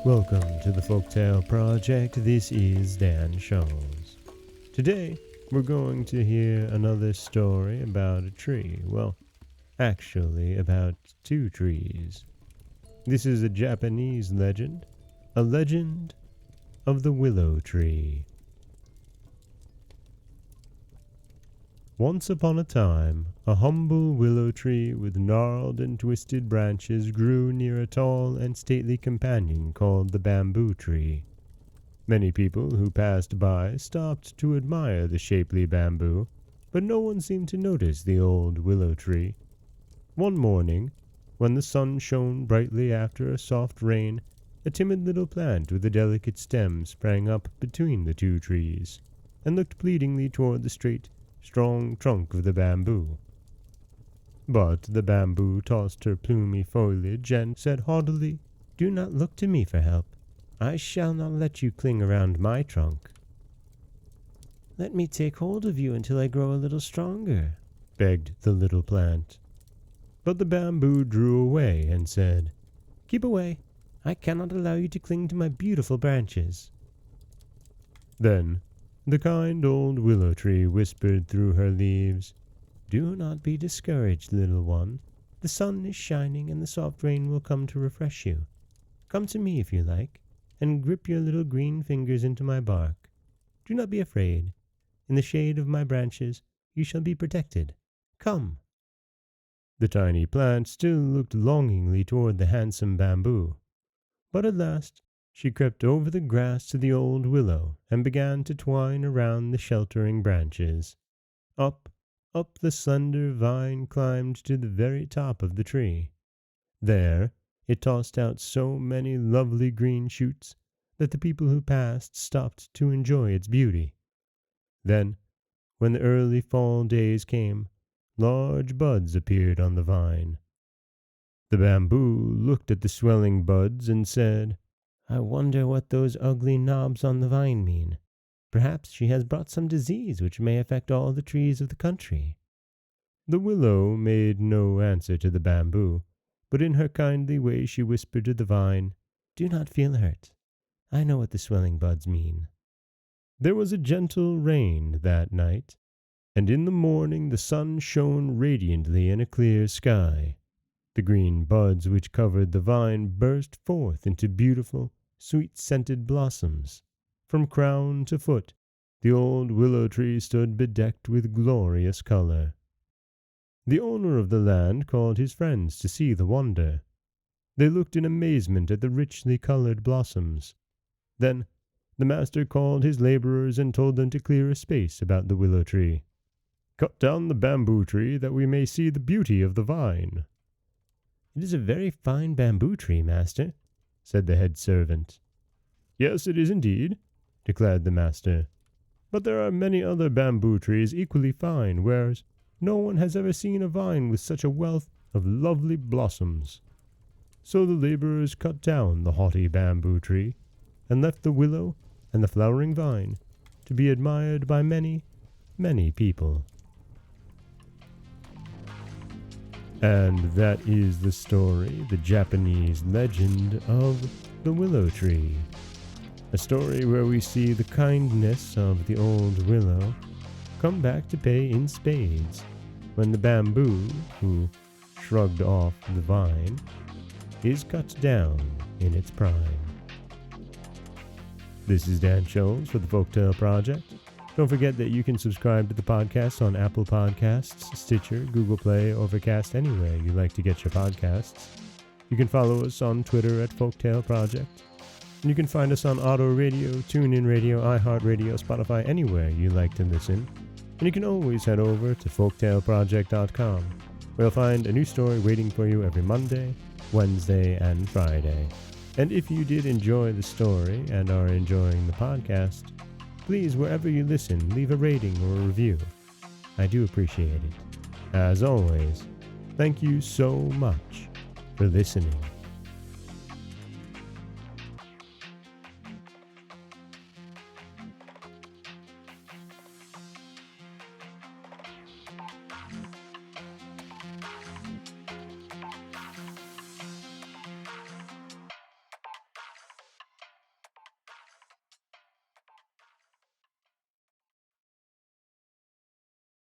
Welcome to the Folktale Project. This is Dan Scholz. Today, we're going to hear another story about a tree. Well, actually, about two trees. This is a Japanese legend, a legend of the Willow Tree. Once upon a time, a humble willow tree with gnarled and twisted branches grew near a tall and stately companion called the bamboo tree. Many people who passed by stopped to admire the shapely bamboo, but no one seemed to notice the old willow tree. One morning, when the sun shone brightly after a soft rain, a timid little plant with a delicate stem sprang up between the two trees, and looked pleadingly toward the straight, strong trunk of the bamboo. But the bamboo tossed her plumy foliage and said haughtily, "Do not look to me for help. I shall not let you cling around my trunk." "Let me take hold of you until I grow a little stronger," begged the little plant. But the bamboo drew away and said, "Keep away. I cannot allow you to cling to my beautiful branches." Then the kind old willow tree whispered through her leaves, "Do not be discouraged, little one. The sun is shining and the soft rain will come to refresh you. Come to me if you like, and grip your little green fingers into my bark. Do not be afraid. In the shade of my branches you shall be protected. Come." The tiny plant still looked longingly toward the handsome bamboo, but at last she crept over the grass to the old willow and began to twine around the sheltering branches. Up the slender vine climbed to the very top of the tree. There it tossed out so many lovely green shoots that the people who passed stopped to enjoy its beauty. Then, when the early fall days came, large buds appeared on the vine. The bamboo looked at the swelling buds and said, "I wonder what those ugly knobs on the vine mean. Perhaps she has brought some disease which may affect all the trees of the country." The willow made no answer to the bamboo, but in her kindly way she whispered to the vine, "Do not feel hurt. I know what the swelling buds mean." There was a gentle rain that night, and in the morning the sun shone radiantly in a clear sky. The green buds which covered the vine burst forth into beautiful, sweet-scented blossoms. From crown to foot, the old willow tree stood bedecked with glorious color. The owner of the land called his friends to see the wonder. They looked in amazement at the richly colored blossoms. Then the master called his laborers and told them to clear a space about the willow tree. "Cut down the bamboo tree that we may see the beauty of the vine." "It is a very fine bamboo tree, master," said the head servant. "Yes, it is indeed," declared the master. "But there are many other bamboo trees equally fine, whereas no one has ever seen a vine with such a wealth of lovely blossoms." So the laborers cut down the haughty bamboo tree, and left the willow and the flowering vine to be admired by many, many people. And that is the story, the Japanese legend of the Willow Tree. A story where we see the kindness of the old willow come back to pay in spades when the bamboo, who shrugged off the vine, is cut down in its prime. This is Dan Scholz for the Folktale Project. Don't forget that you can subscribe to the podcast on Apple Podcasts, Stitcher, Google Play, Overcast, anywhere you like to get your podcasts. You can follow us on Twitter at Folktale Project. And you can find us on Auto Radio, TuneIn Radio, iHeartRadio, Spotify, anywhere you like to listen. And you can always head over to folktaleproject.com, where you'll find a new story waiting for you every Monday, Wednesday, and Friday. And if you did enjoy the story and are enjoying the podcast, please, wherever you listen, leave a rating or a review. I do appreciate it. As always, thank you so much for listening.